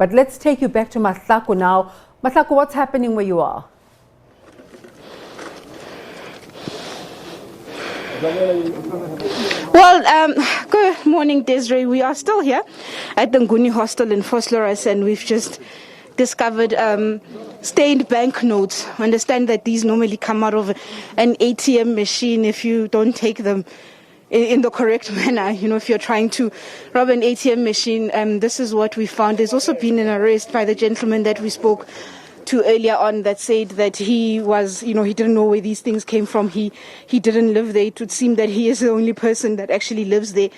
But let's take you back to Mahlako now. Mahlako, what's happening where you are? Well, good morning, Desiree. We are still here at the Nguni Hostel in Vosloorus, and we've just discovered stained banknotes. I understand that these normally come out of an ATM machine if you don't take them in the correct manner. You know, if you're trying to rob an ATM machine, this is what we found. There's also been an arrest by the gentleman that we spoke to earlier on that said that he was, he didn't know where these things came from. He didn't live there. It would seem that he is the only person that actually lives there,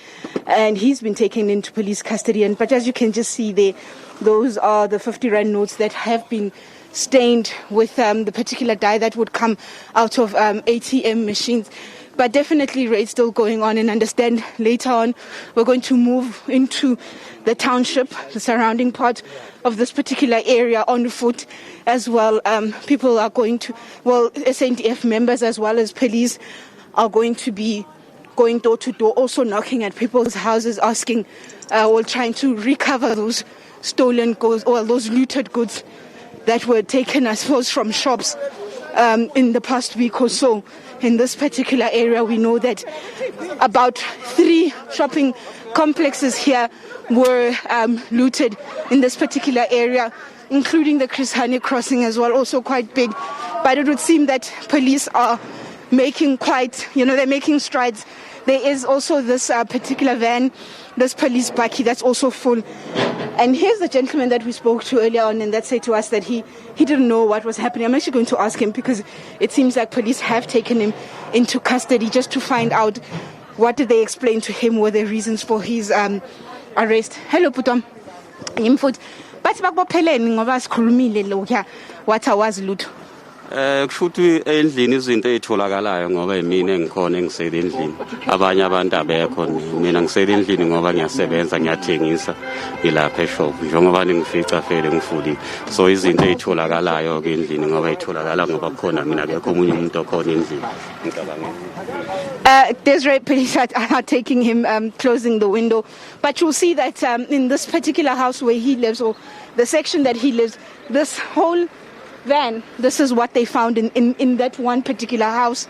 and he's been taken into police custody. But as you can just see there, those are the 50 rand notes that have been stained with the particular dye that would come out of ATM machines. But definitely raids still going on, and understand later on we're going to move into the township, the surrounding part of this particular area on foot as well. People are going to, SANDF members as well as police are going to be going door to door, also knocking at people's houses, asking, trying to recover those stolen goods or those looted goods that were taken, I suppose, from shops in the past week or so. In this particular area, we know that about 3 shopping complexes here were looted in this particular area, including the Chris Hani crossing as well, also quite big. But it would seem that police are making they're making strides. There is also this particular van, this police bakkie that's also full. And here's the gentleman that we spoke to earlier on, and that said to us that he didn't know what was happening. I'm actually going to ask him, because it seems like police have taken him into custody just to find out what did they explain to him were the reasons for his arrest. Hello, Putom. Imfut. Bathi bakubopheleni ngoba sikhulumile lo ya what awazi lutho. Kushuthi endlini izinto ezitholakalayo ngoba yimina engikhona engisele endlini, abanye abantu abekho, mina ngisele endlini ngoba ngiyasebenza, ngiyathengisa ngilapha eshop njengoba ningifica vele ngifulile. So izinto ezitholakalayo ke endlini ngoba itholakala ngoba khona mina akekho omunye umuntu okhona endlini. Desiree, police are taking him, closing the window, but you'll see that in this particular house where he lives, or the section that he lives, this whole van, this is what they found in that one particular house.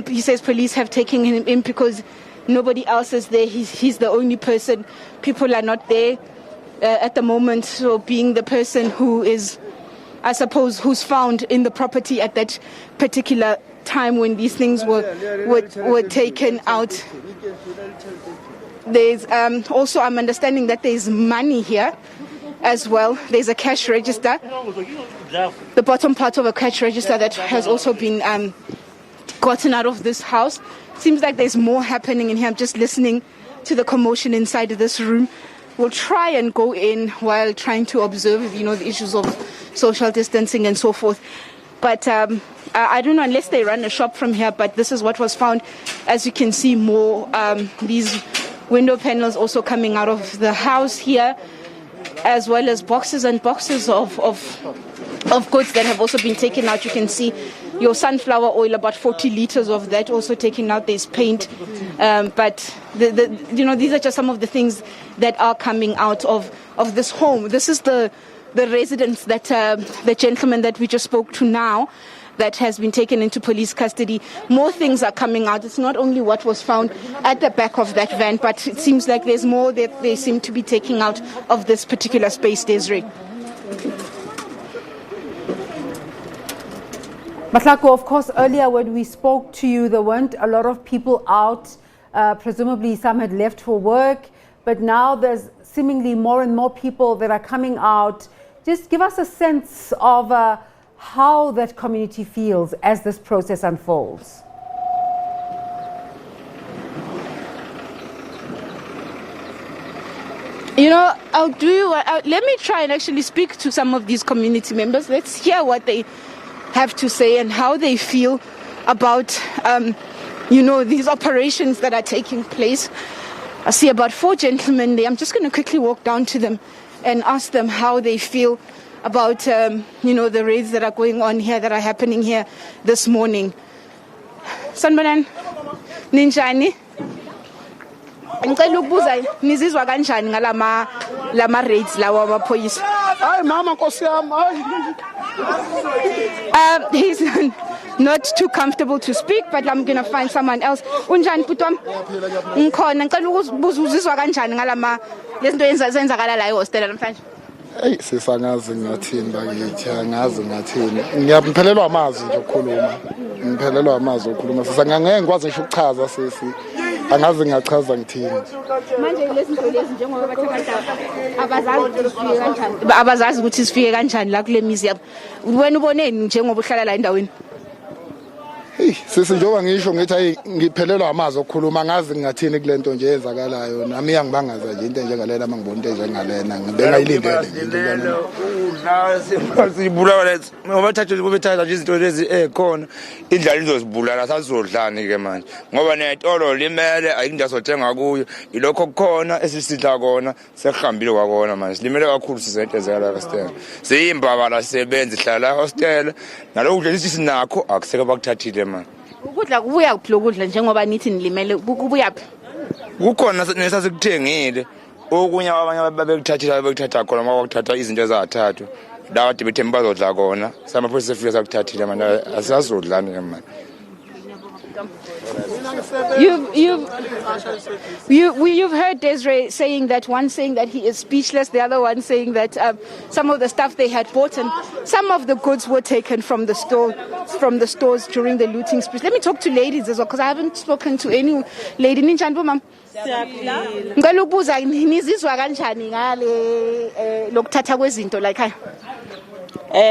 He says police have taken him in because nobody else is there. He's the only person. People are not there at the moment. So being the person who is, I suppose, who's found in the property at that particular time when these things were taken out. There's also, I'm understanding that there's money here as well. There's a cash register, the bottom part of a cash register that has also been gotten out of this house. Seems like there's more happening in here. I'm just listening to the commotion inside of this room. We'll try and go in while trying to observe, the issues of social distancing and so forth. But I don't know unless they run a shop from here, but this is what was found. As you can see, more these window panels also coming out of the house here, as well as boxes and boxes of goods that have also been taken out. You can see your sunflower oil, about 40 liters of that also taken out. There's paint, but these are just some of the things that are coming out of this home. This is the residence that the gentleman that we just spoke to now, that has been taken into police custody. More things are coming out. It's not only what was found at the back of that van, but it seems like there's more that they seem to be taking out of this particular space, Desiree. Mahlako, of course, earlier when we spoke to you, there weren't a lot of people out. Presumably some had left for work, but now there's seemingly more and more people that are coming out. Just give us a sense of how that community feels as this process unfolds. Let me try and actually speak to some of these community members. Let's hear what they have to say and how they feel about, these operations that are taking place. I see about 4 gentlemen there. I'm just going to quickly walk down to them and ask them how they feel about, the raids that are going on here, that are happening here this morning. Sanbanan, Ninjani. Ngicela ukubuza nizizwa kanjani lama raids lawa amaphoyisa? Hayi mama Nkosi yami, He's not too comfortable to speak, but I'm going to find someone else. Unjani bhuti wami? Ngikhona ngicela ukubuza uzizwa kanjani lezinto ezenzakala la ehostel namhlanje? Hey sisangazi ngathini bakithi, angazi ngathini. Ngiyaphelelwa amazwi nje ukukhuluma. Ngiphelelwa amazwi ukukhuluma. Sisangangeke ngikwazi ngisho ukuchaza sisi. Angazi ngachaza ngithini. Manje lezinto lezi njengoba bathi abantu abazazi ukuthi sifike kanjani la kule mizi yabo. Wena uboneni njengoba uhlala la endaweni? Hey sisi njengoba ngisho ngithi hey ngiphelelwa amazwi okukhuluma, angazi ngathini kulento nje ezakalayo. Nami yangibangaza nje into enjengalela mangibona into enjengalena. Ngibengayilindele nje. Sibulawa lethu ngoba bethatha nje izinto lezi ekhona indlala izosibulala sasizodlani ke manje ngoba netolo limele ayindawo sothenga kuyo ilokho kukhona esisidla kona sehambile kwakona manje limele kakhulu sizentezeka la hostel siyimbabala sisebenza ihlala la hostel nalokho nje sinakho akuseke bakuthathile manje ukudla kubuya kuphi lokudla njengoba nithi nilimele kubuya phi kukhona nesasikuthengile okunye abanye babekuthatha khona mawakuthatha izinto ezathathwa la kade bethe bazodla kona samaphoyisa efika sakuthathile manje asazodlani ke manje. You've heard Desiree saying that, one saying that he is speechless, the other one saying that some of the stuff they had bought and some of the goods were taken from the stores during the looting spree. Let me talk to ladies as well, because I haven't spoken to any lady. Ninjani mama? Ngicela ukubuza nizizwa kanjani ngale lokuthatha kwezinto la ekhaya?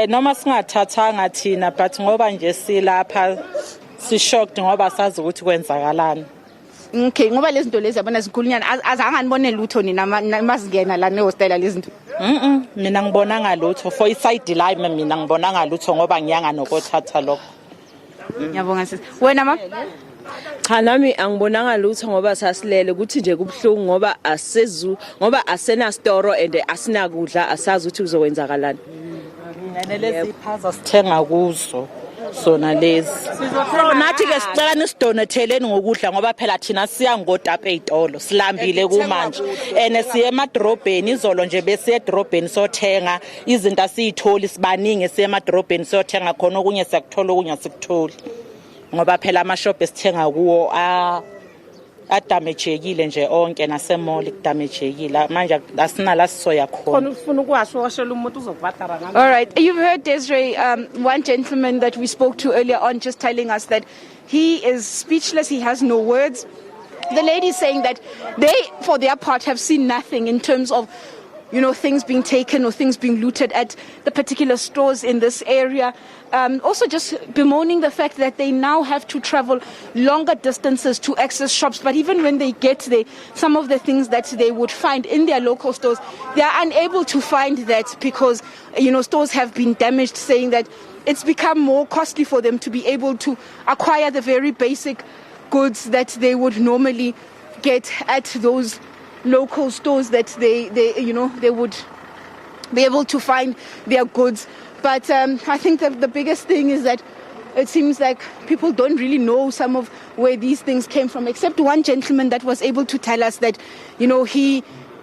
Noma singathathanga thina but ngoba nje silapha si-shocked ngoba sazi ukuthi kwenzakalani. Okay, ngoba lezi zinto lezi yabona zikhulunyana azange nibone lutho nina masingena la nehostela lezi zinto. Mina ngibonanga lutho for iside la mina ngibonanga lutho ngoba ngiyanga nokothatha lokho. Ngiyabonga sisi. Wena mama? Cha nami angibonanga lutho ngoba sasilele ukuthi nje kubhlungu ngoba asena store and asinakudla asazi ukuthi kuzokwenzakalani. Lezi phaza sithenga kuzo sona lezi. Nathi ke sicela nisidonetheleni ngokudla ngoba phela thina siya ngodapa ezitolo silambile kumanje ene siye emadrobheni izolo nje bese edrobheni sothenga izinto asiyitholi sibaningi siye emadrobheni sothenga khona okunye siyakuthola okunye sikutholi ngoba phela amashop esithenga kuwo adamagekile nje onke nasemall kudamagekile manje asinala sisoya khona. All right, you've heard Desiree, one gentleman that we spoke to earlier on just telling us that he is speechless, he has no words. The lady saying that they for their part have seen nothing in terms of things being taken or things being looted at the particular stores in this area. Also just bemoaning the fact that they now have to travel longer distances to access shops. But even when they get there, some of the things that they would find in their local stores, they are unable to find that because, stores have been damaged, saying that it's become more costly for them to be able to acquire the very basic goods that they would normally get at those local stores that they would be able to find their goods. But I think that the biggest thing is that it seems like people don't really know some of where these things came from, except one gentleman that was able to tell us that,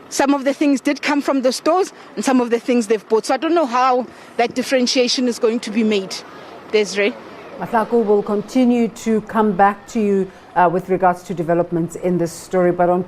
some of the things did come from the stores and some of the things they've bought. So I don't know how that differentiation is going to be made. Desiree? Mahlako will continue to come back to you with regards to developments in this story. But on